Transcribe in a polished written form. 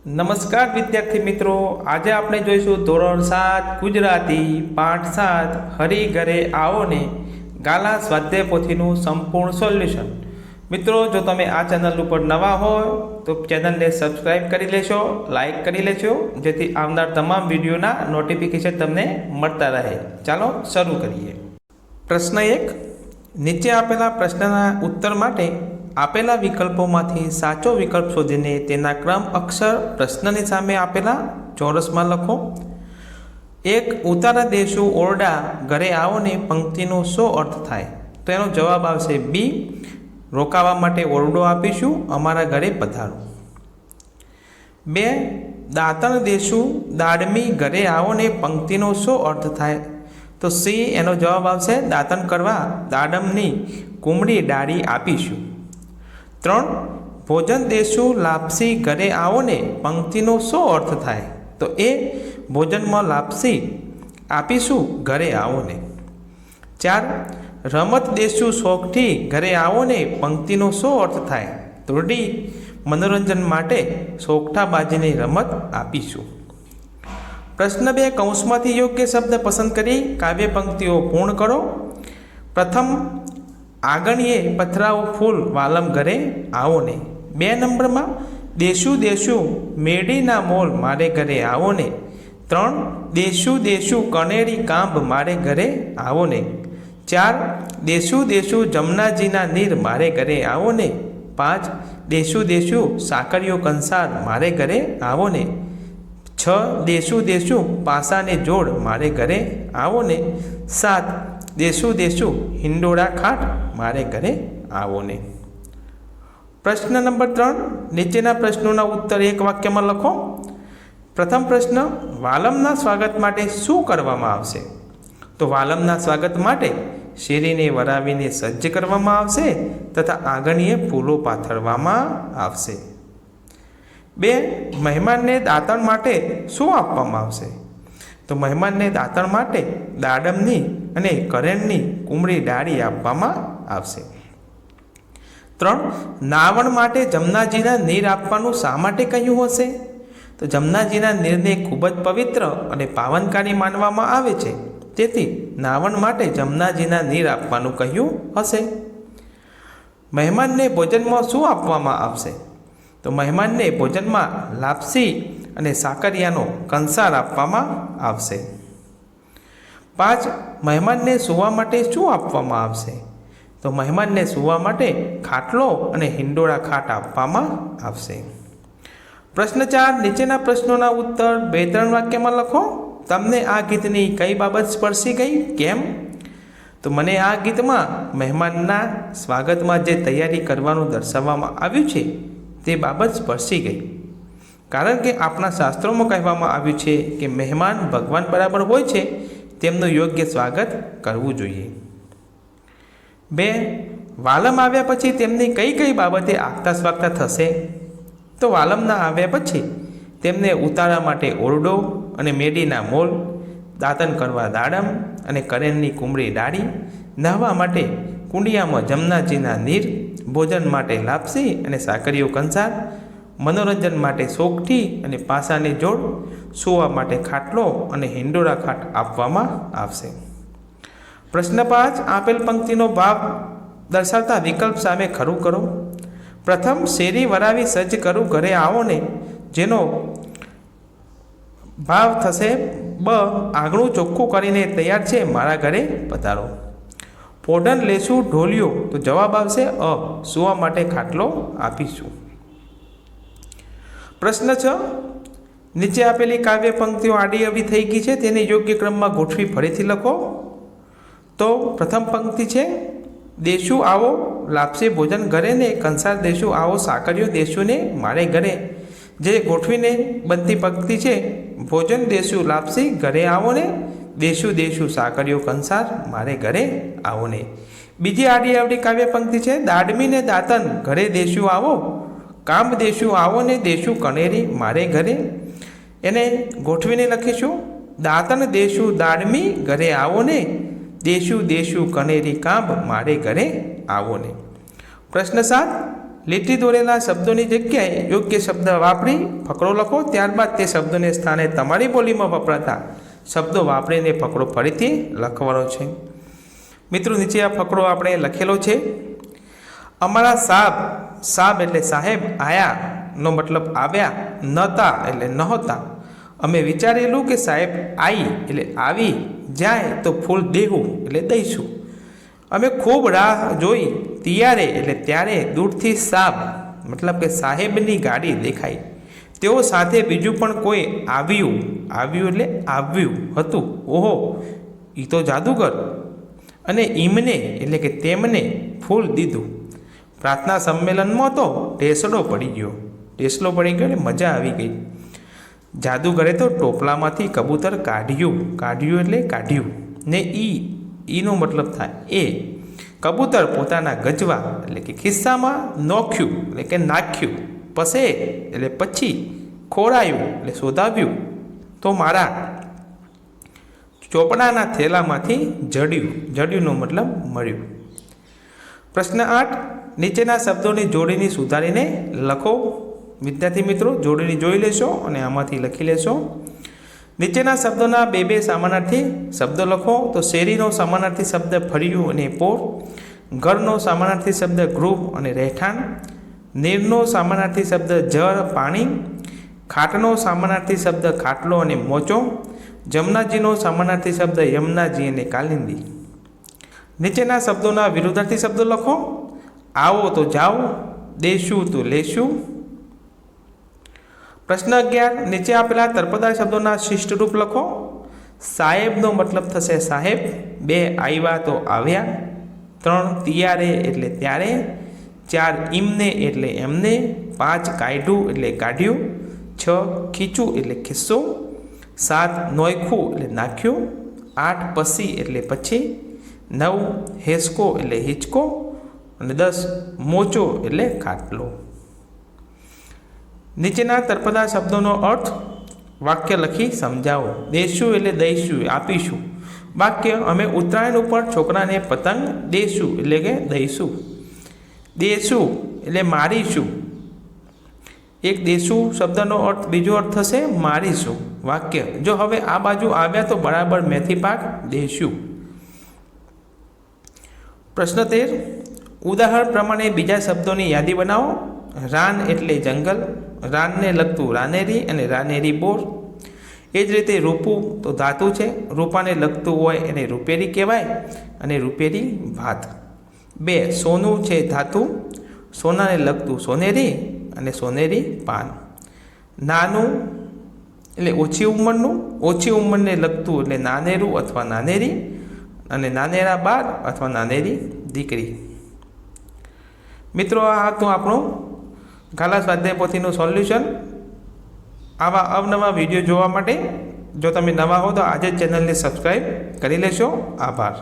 નમસ્કાર વિદ્યાર્થી મિત્રો, આજે આપણે જોઈશું ધોરણ 7 ગુજરાતી પાઠ 7 હરી ઘરે આવો ને ગાલા સ્વાધ્યાય પોથીનું સંપૂર્ણ સોલ્યુશન। મિત્રો, જો તમે આ ચેનલ ઉપર નવા હોય તો ચેનલને સબસ્ક્રાઇબ કરી લેશો, લાઇક કરી લેશો, જેથી આવનાર તમામ વિડીયોના નોટિફિકેશન તમને મળતા રહે। ચાલો શરૂ કરીએ। પ્રશ્ન 1, નીચે આપેલા પ્રશ્નના ઉત્તર માટે આપેલા વિકલ્પોમાંથી સાચો વિકલ્પ શોધીને તેના ક્રમ અક્ષર પ્રશ્નની સામે આપેલા ચોરસમાં લખો। 1, ઉતારા દેશું ઓરડા ઘરે આવો ને પંક્તિનો શો અર્થ થાય? તો એનો જવાબ આવશે બી, રોકાવા માટે ઓરડો આપીશું, અમારા ઘરે પધારો। 2, દાંતણ દેશું દાડમી ઘરે આવો ને પંક્તિનો શો અર્થ થાય? તો સી, એનો જવાબ આવશે દાંતણ કરવા દાડમની કુમળી ડાળી આપીશું। 3, ભોજન દેશું લાપસી ઘરે આવો ને પંક્તિનો શો અર્થ થાય? તો એ, ભોજનમાં લાપસી આપીશું ઘરે આવો ને। 4, રમત દેશું શોખથી ઘરે આવો ને પંક્તિનો શો અર્થ થાય? તો ડી, મનોરંજન માટે સોગઠાબાજીની રમત આપીશું। પ્રશ્ન 2, કૌંસમાંથી યોગ્ય શબ્દ પસંદ કરી કાવ્ય પંક્તિઓ પૂર્ણ કરો। પ્રથમ, આંગણીએ પથરાઓ ફૂલ વાલમ ઘરે આવો ને। 2 નંબરમાં, દેશું દેશું મેડીના મોલ મારે ઘરે આવો ને। 3, દેશું દેશું કનેરી કાંબ મારે ઘરે આવો ને। 4, દેશું દેશું જમનાજીના નીર મારે ઘરે આવો ને। 5, દેશું દેશું સાકરીઓ કંસાર મારે ઘરે આવો ને। 6, દેશું દેશું પાસાને જોડ મારે ઘરે આવો ને। 7, દેશું દેશું હિંડોળા ખાટ મારે ઘરે આવો ને। પ્રશ્ન નંબર 3, નીચેના પ્રશ્નોના ઉત્તર એક વાક્યમાં લખો। પ્રથમ પ્રશ્ન, વાલમના સ્વાગત માટે શું કરવામાં આવશે? તો વાલમના સ્વાગત માટે શેરીને વરાવીને સજ્જ કરવામાં આવશે તથા આંગણીએ ફૂલો પાથરવામાં આવશે। 2, મહેમાનને દાંતણ માટે શું આપવામાં આવશે? તો મહેમાનને દાંતણ માટે દાડમની અને કરેણની કુમળી ડાળી આપવામાં આવશે। 3, નાવણ માટે જમનાજીના નીર આપવાનું શા માટે કહ્યું હશે? તો જમનાજીના નીરને ખૂબ જ પવિત્ર અને પાવનકારી માનવામાં આવે છે, તેથી નાવણ માટે જમનાજીના નીર આપવાનું કહ્યું હશે। મહેમાનને ભોજનમાં શું આપવામાં આવશે? તો મહેમાનને ભોજનમાં લાપસી અને સાકરિયાનો કંસાર આપવામાં આવશે। 5, મહેમાનને સૂવા માટે શું આપવામાં આવશે? તો મહેમાનને સૂવા માટે ખાટલો અને હિંડોળા ખાટ આપવામાં આવશે। પ્રશ્ન 4, નીચેના પ્રશ્નોના ઉત્તર 2-3 વાક્યમાં લખો। તમને આ ગીતની કઈ બાબત સ્પર્શી ગઈ, કેમ? તો મને આ ગીતમાં મહેમાનના સ્વાગતમાં જે તૈયારી કરવાનું દર્શાવવામાં આવ્યું છે તે બાબત સ્પર્શી ગઈ, કારણ કે આપણા શાસ્ત્રોમાં કહેવામાં આવ્યું છે કે મહેમાન ભગવાન બરાબર હોય છે, તેમનું યોગ્ય સ્વાગત કરવું જોઈએ। 2, વાલમ આવ્યા પછી તેમની કઈ કઈ બાબતે આગતા સ્વાગતા થશે? તો વાલમના આવ્યા પછી તેમને ઉતારા માટે ઓરડો અને મેડીના મોલ, દાંતણ કરવા દાડમ અને કરેણની કુમળી ડાળી, નહાવા માટે કુંડિયામાં જમનાજીના નીર, ભોજન માટે લાપસી અને સાકરીઓ કંસાર, મનોરંજન માટે સોગઠી અને પાસાની જોડ, સૂવા માટે ખાટલો અને હિંડોળા ખાટ આપવામાં આવશે। પ્રશ્ન 5, આપેલ પંક્તિનો ભાવ દર્શાવતા વિકલ્પ સામે ખરું કરો। પ્રથમ, શેરી વરાવી સજ્જ કરું ઘરે આવો ને, જેનો ભાવ થશે બ, આંગણું ચોખ્ખું કરીને તૈયાર છે મારા ઘરે પધારો। પોઢન લેશું ઢોલિયો, તો જવાબ આવશે અ, સૂવા માટે ખાટલો આપીશું। પ્રશ્ન 6, નીચે આપેલી કાવ્ય પંક્તિઓ આડી અવળી થઈ ગઈ છે, તેને યોગ્ય ક્રમમાં ગોઠવી ફરીથી લખો। તો પ્રથમ પંક્તિ છે, દેશું આવો લાપસી ભોજન ઘરે ને કંસાર દેશું આવો સાકરીઓ દેશું ને મારે ઘરે, જે ગોઠવીને બનતી પંક્તિ છે, ભોજન દેશું લાપસી ઘરે આવો ને, દેશું દેશું સાકરીઓ કંસાર મારે ઘરે આવો ને। બીજી આડી અવળી કાવ્ય પંક્તિ છે, દાડમી ને દાંતણ ઘરે દેશું આવો, કાંબ દેશું આવો ને દેશું કનેરી મારે ઘરે, એને ગોઠવીને લખીશું, દાંતણ દેશું દાડમી ઘરે આવો ને, દેશું દેશું કનેરી કાંબ મારે ઘરે આવો ને। પ્રશ્ન 7, લીટી દોરેલા શબ્દોની જગ્યાએ યોગ્ય શબ્દ વાપરી ફકરો લખો. ત્યારબાદ તે શબ્દોને સ્થાને તમારી બોલીમાં વપરાતા શબ્દો વાપરીને ફકરો ફરીથી લખવાનો છે. મિત્રો, નીચે આ ફકરો આપણે લખેલો છે. અમારા સાબ એટલે સાહેબ આયા નો મતલબ આવ્યા, નહોતા એટલે નહોતા. અમે વિચારેલું કે સાહેબ આવી એટલે આવી જાય તો ફૂલ દેવું એટલે દઈશું. અમે ખૂબ રાહ જોઈ તિયારે એટલે ત્યારે દૂરથી સાબ મતલબ કે સાહેબની ગાડી દેખાઈ. તેઓ સાથે બીજું પણ કોઈ આવ્યું એટલે આવ્યું હતું. ઓહો, એ તો જાદુગર. અને ઈમને એટલે કે તેમને ફૂલ દીધું. પ્રાર્થના સંમેલનમાં તો ટેસડો પડી ગયો એટલે મજા આવી ગઈ. જાદુગરે તો ટોપલામાંથી કબૂતર કાઢ્યું એટલે કાઢ્યું ને ઈનો મતલબ થાય એ. કબૂતર પોતાના ગજવા એટલે કે ખિસ્સામાં નોખ્યું એટલે કે નાખ્યું. પસે એટલે પછી, ખોરાયું એટલે શોધાવ્યું તો મારા ચોપડાના થેલામાંથી જડ્યુંનો મતલબ મળ્યું. પ્રશ્ન 8. નીચેના શબ્દોની જોડીની સુધારીને લખો. વિદ્યાર્થી મિત્રો, જોડીની જોઈ લેશો અને આમાંથી લખી લેશો. નીચેના શબ્દોના બે સમાનાર્થી શબ્દો લખો. તો શેરીનો સમાનાર્થી શબ્દ ફળિયું અને પોર. ઘરનો સમાનાર્થી શબ્દ ગૃહ અને રહેઠાણ. નીરનો સમાનાર્થી શબ્દ જળ પાણી. ખાટનો સમાનાર્થી શબ્દ ખાટલો અને મોચો. જમનાજીનો સમાનાર્થી શબ્દ યમનાજી અને કાલિંદી. નીચેના શબ્દોના વિરુદ્ધાર્થી શબ્દો લખો. આવો તો જાઓ, દેશું તો લેશું. પ્રશ્ન 11. નીચે આપેલા તળપદાર શબ્દોના શિષ્ટ રૂપ લખો. સાહેબનો મતલબ થશે સાહેબ. 2 આવ્યા તો આવ્યા. 3 તિયારે એટલે ત્યારે. 4 ઈમને એટલે એમને. 5 કાઢ્યું એટલે કાઢ્યું. 6 ખીચું એટલે ખિસ્સો. 7 નોખ્યું એટલે નાખ્યું. 8 પસી એટલે પછી. 9 હેસકો એટલે હિંચકો. અને 10 મોચો એટલે ખાટલો. નીચેના તળપદાર શબ્દોનો અર્થ વાક્ય લખી સમજાવો. દેશું એટલે દઈશું, આપીશું. વાક્ય: અમે ઉત્તરાયણ ઉપર છોકરાને પતંગ દેશું એટલે કે દઈશું. દેશું એટલે મારીશું. એક દેશું શબ્દનો અર્થ બીજો અર્થ થશે મારીશું. વાક્ય: જો હવે આ બાજુ આવ્યા તો બરાબર મેથી પાક દેશું. પ્રશ્ન 13. ઉદાહરણ પ્રમાણે બીજા શબ્દોની યાદી બનાવો. રાન એટલે જંગલ. રાનને લગતું રાનેરી અને રાનેરી બોર. એ જ રીતે રૂપું તો ધાતુ છે. રૂપાને લગતું હોય એને રૂપેરી કહેવાય અને રૂપેરી ભાત. 2 સોનું છે ધાતુ. સોનાને લગતું સોનેરી અને સોનેરી પાન. નાનું એટલે ઓછી ઉંમરનું. ઓછી ઉંમરને લગતું એટલે નાનેરું અથવા નાનેરી અને નાનેરા બાળ અથવા નાનેરી દીકરી. મિત્રો, આ હતું આપણું ગાલા સ્વાધ્યાય પોથીનું સોલ્યુશન. આવા અવનવા વિડીયો જોવા માટે જો તમે નવા હો તો આજે જ ચેનલને સબસ્ક્રાઈબ કરી લેશો. આભાર.